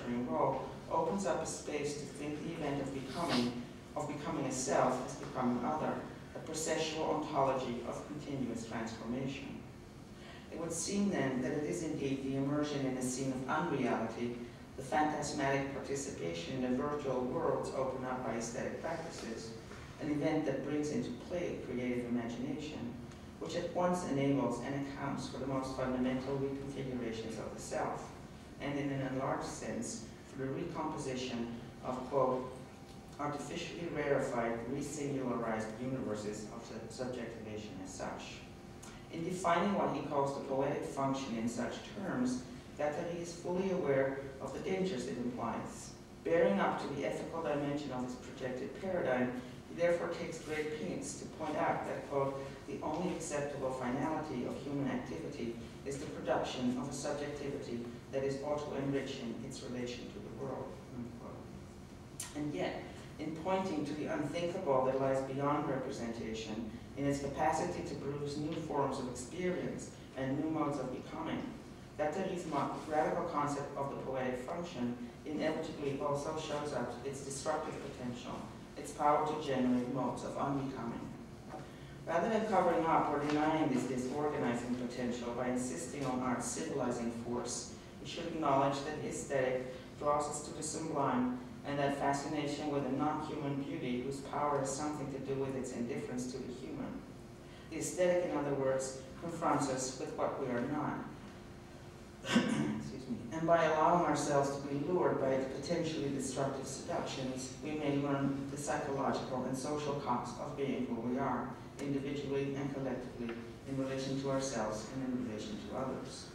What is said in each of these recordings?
nurturing role, opens up a space to think the event of becoming a self as becoming other, a processual ontology of continuous transformation. It would seem then that it is indeed the immersion in a scene of unreality, the phantasmatic participation in the virtual worlds opened up by aesthetic practices, an event that brings into play creative imagination, which at once enables and accounts for the most fundamental reconfigurations of the self, and in an enlarged sense, for the recomposition of, quote, artificially rarefied, resingularized universes of subjectivation as such. In defining what he calls the poetic function in such terms, Guattari is fully aware of the dangers it implies. Bearing up to the ethical dimension of his projected paradigm, he therefore takes great pains to point out that, quote, the only acceptable finality of human activity is the production of a subjectivity that is auto-enriching its relation to the world, unquote. And yet, in pointing to the unthinkable that lies beyond representation, in its capacity to produce new forms of experience and new modes of becoming, Guattari's radical concept of the poetic function inevitably also shows up its disruptive potential, its power to generate modes of unbecoming. Rather than covering up or denying this disorganizing potential by insisting on art's civilizing force, we should acknowledge that the aesthetic draws us to the sublime, and that fascination with a non-human beauty whose power has something to do with its indifference to the human. The aesthetic, in other words, confronts us with what we are not. Excuse me. And by allowing ourselves to be lured by its potentially destructive seductions, we may learn the psychological and social cost of being who we are, individually and collectively, in relation to ourselves and in relation to others.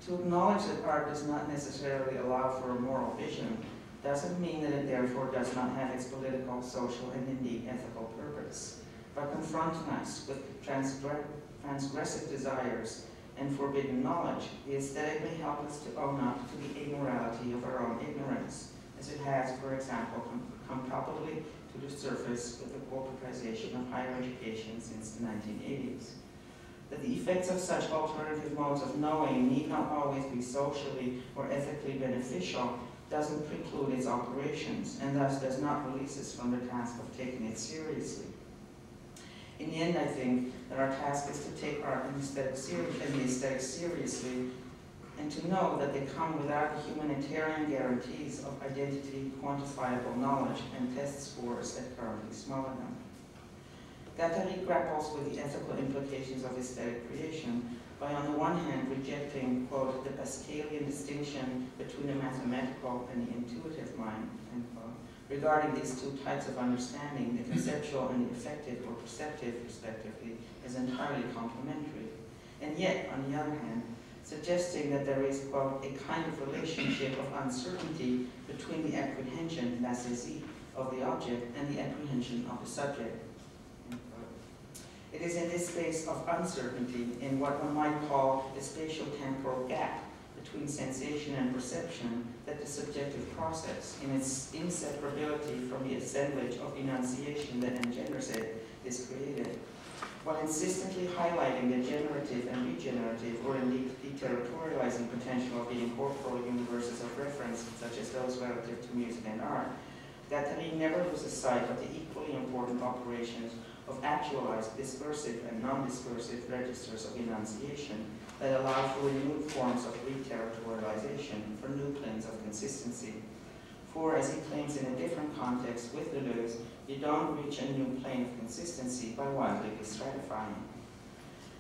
To acknowledge that art does not necessarily allow for a moral vision doesn't mean that it therefore does not have its political, social, and indeed ethical purpose. By confronting us with transgressive desires and forbidden knowledge, the aesthetic may help us to own up to the immorality of our own ignorance, as it has, for example, come probably to the surface with the corporatization of higher education since the 1980s. That the effects of such alternative modes of knowing need not always be socially or ethically beneficial doesn't preclude its operations, and thus does not release us from the task of taking it seriously. In the end, I think that our task is to take art and the aesthetic seriously, and to know that they come without the humanitarian guarantees of identity, quantifiable knowledge, and test scores that currently smother them. Guattari grapples with the ethical implications of aesthetic creation by, on the one hand, rejecting, quote, the Pascalian distinction between the mathematical and the intuitive mind, end quote, regarding these two types of understanding, the conceptual and the affective or perceptive, respectively, as entirely complementary. And yet, on the other hand, suggesting that there is, quote, a kind of relationship of uncertainty between the apprehension, la saisie, of the object and the apprehension of the subject. It is in this space of uncertainty, in what one might call a spatial-temporal gap between sensation and perception, that the subjective process, in its inseparability from the assemblage of enunciation that engenders it, is created, while insistently highlighting the generative and regenerative, or indeed deterritorializing potential of the incorporeal universes of reference, such as those relative to music and art. Guattari never loses sight of the equally important operations of actualized discursive and non-discursive registers of enunciation that allow for renewed forms of reterritorialization, for new planes of consistency. For, as he claims in a different context with Deleuze, you don't reach a new plane of consistency by wildly stratifying.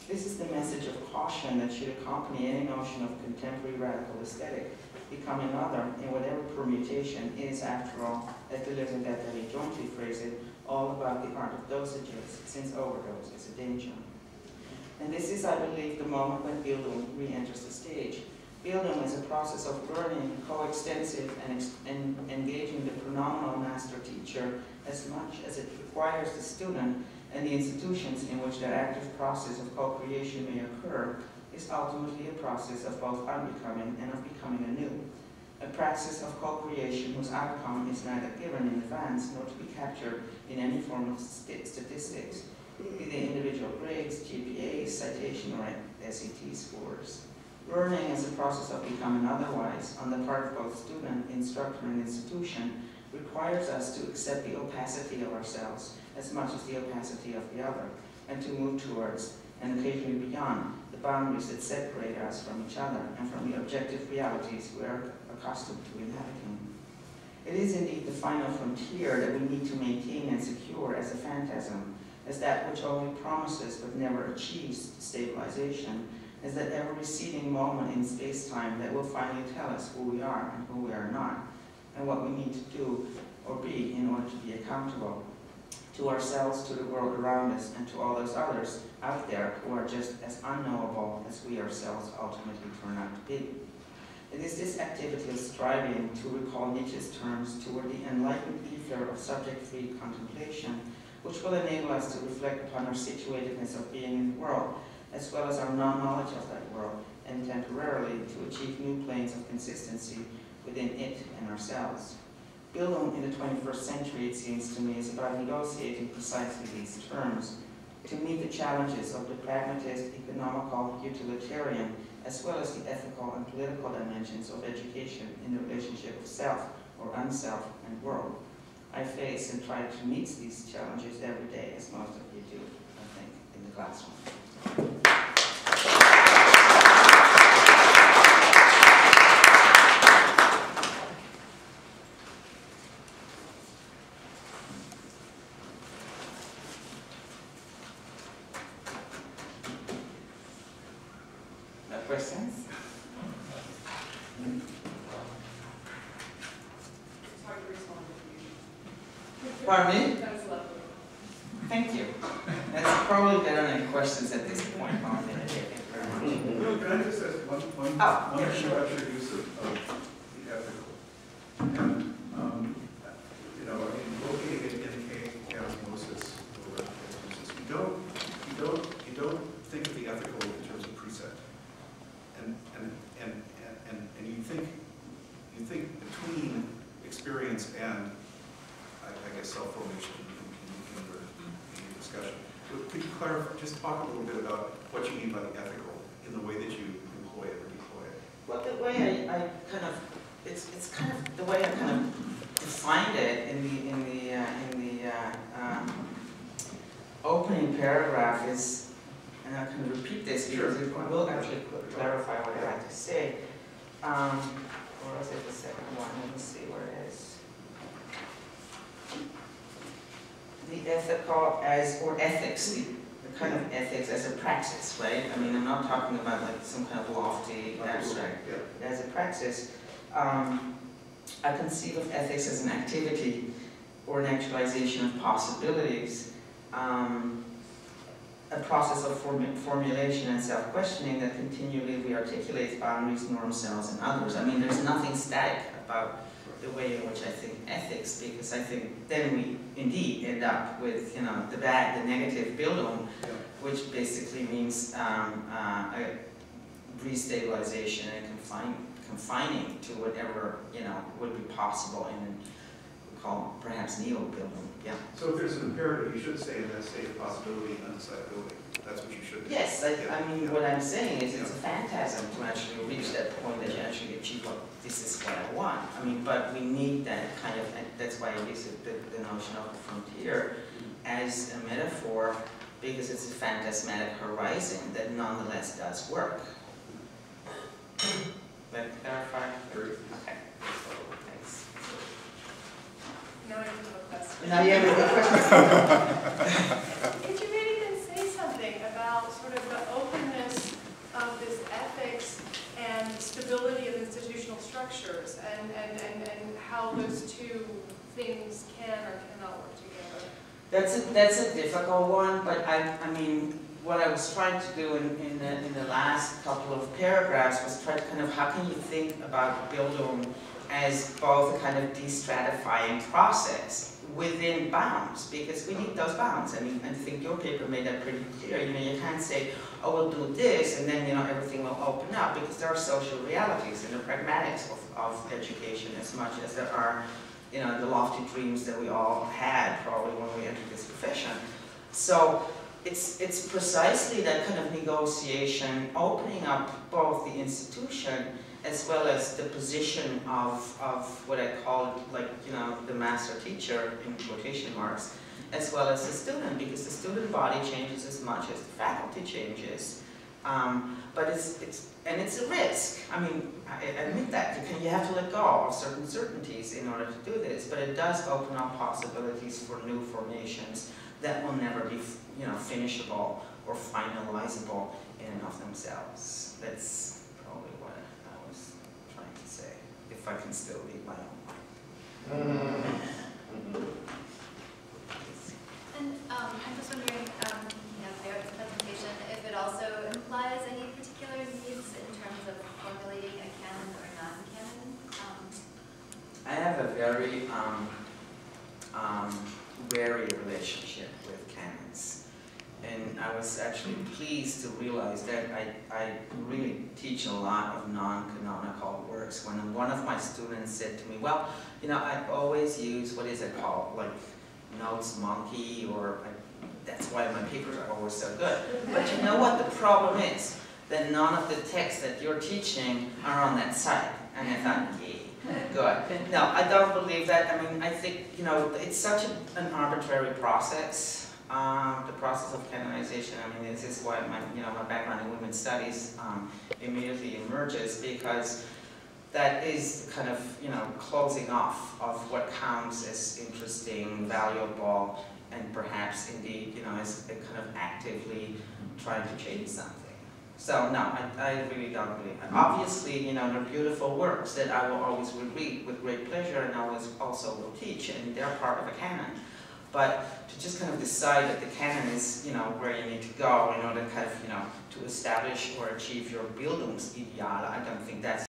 This is the message of caution that should accompany any notion of contemporary radical aesthetic. Becoming other, in whatever permutation, is, after all, as Deleuze and Guattari jointly phrase it, all about the art of dosages, since overdose is a danger. And this is, I believe, the moment when Bildung re-enters the stage. Bildung is a process of learning, coextensive, and engaging the phenomenal master-teacher as much as it requires the student and the institutions in which that active process of co-creation may occur, is ultimately a process of both unbecoming and of becoming anew. A praxis of co-creation whose outcome is neither given in advance nor to be captured in any form of statistics, be they individual grades, GPAs, citation, or SAT scores. Learning as a process of becoming otherwise on the part of both student, instructor, and institution requires us to accept the opacity of ourselves as much as the opacity of the other, and to move towards, and occasionally beyond, the boundaries that separate us from each other and from the objective realities we are accustomed to inhabiting. It is indeed the final frontier that we need to maintain and secure as a phantasm, as that which only promises but never achieves stabilization, as that ever-receding moment in space-time that will finally tell us who we are and who we are not, and what we need to do or be in order to be accountable to ourselves, to the world around us, and to all those others out there who are just as unknowable as we ourselves ultimately turn out to be. It is this activity of striving, to recall Nietzsche's terms, toward the enlightened ether of subject-free contemplation, which will enable us to reflect upon our situatedness of being in the world, as well as our non-knowledge of that world, and temporarily to achieve new planes of consistency within it and ourselves. Bildung in the 21st century, it seems to me, is about negotiating precisely these terms to meet the challenges of the pragmatist, economical, utilitarian, as well as the ethical and political dimensions of education in the relationship of self or unself and world. I face and try to meet these challenges every day, as most of you do, I think, in the classroom. No questions? It's hard to respond to you. Pardon me? That was lovely. Thank you. That's probably better than questions at this point. Thank you very much. Well, can I just ask one yeah, issue sure. about your use of the ethical? And, you know, I mean, locating it in osmosis, or osmosis, you don't think of the ethical in terms of precept. And you think between experience and, I guess, self-formation in your discussion. Could you clarify, just talk a little bit about what you mean by the ethical in the way that you employ it or deploy it? Well, the way I kind of, it's kind of the way I kind of defined it in the opening paragraph is, and I can repeat this because it will actually clarify what I had to say. Or is it the second one? Let me see where it is. The ethical as, or ethics, the kind of ethics as a praxis, right? I mean, I'm not talking about like some kind of lofty abstract. Yeah. As a praxis, I conceive of ethics as an activity or an actualization of possibilities, a process of formulation and self-questioning that continually rearticulates boundaries, norms, selves, and others. I mean, there's nothing static about the way in which I think ethics, because I think then we indeed end up with, you know, the bad, the negative Bildung, which basically means a restabilization and confining to whatever, you know, would be possible in, we call perhaps neo-Bildung. Yeah. So if there's an imperative, you should say in that state of possibility and undecidability. That's what you should do. Yes, I mean, what I'm saying is it's a phantasm to actually reach that point that you actually achieve what, this is what I want. I mean, but we need that kind of, and that's why I use the notion of the frontier as a metaphor, because it's a phantasmatic horizon that nonetheless does work. Let me clarify? Okay. Thanks. Now I have a question. Now you have a question. Could you maybe then say something about sort of the openness of this ethics and stability of institutional structures and how those two things can or cannot work together? That's a difficult one, but I mean, what I was trying to do in the last couple of paragraphs was try to kind of, how can you think about Bildung as both a kind of de-stratifying process within bounds, because we need those bounds. I mean, I think your paper made that pretty clear. You know, you can't say, oh, we'll do this, and then, you know, everything will open up, because there are social realities and the pragmatics of education as much as there are, you know, the lofty dreams that we all had probably when we entered this profession. So it's precisely that kind of negotiation, opening up both the institution as well as the position of what I call, like, you know, the master teacher in quotation marks, as well as the student, because the student body changes as much as the faculty changes. But it's a risk. I mean, I admit that. You have to let go of certain certainties in order to do this, but it does open up possibilities for new formations that will never be, you know, finishable or finalizable in and of themselves. That's probably what I was trying to say, if I can still read my own mind. And I'm just wondering, you know, throughout this presentation, if it also implies any particular needs in terms of formulating a canon or non-canon? I have a very wary relationship with canons. And I was actually pleased to realize that I really teach a lot of non-canonical works. When one of my students said to me, well, you know, I always use, what is it called, like Notes Monkey, or that's why my papers are always so good. But you know what the problem is? That none of the texts that you're teaching are on that site. And I thought, yeah, good. No, I don't believe that. I mean, I think, you know, it's such an arbitrary process. The process of canonization, I mean, this is why my background in women's studies immediately emerges, because that is kind of, you know, closing off of what counts as interesting, valuable, and perhaps indeed, you know, as kind of actively trying to change something. So no, I really don't believe it. Obviously, you know, they're beautiful works that I will always read with great pleasure, and always also will teach, and they're part of a canon. But to just kind of decide that the canon is, you know, where you need to go in order to kind of, you know, to establish or achieve your Bildungsideal, I don't think that's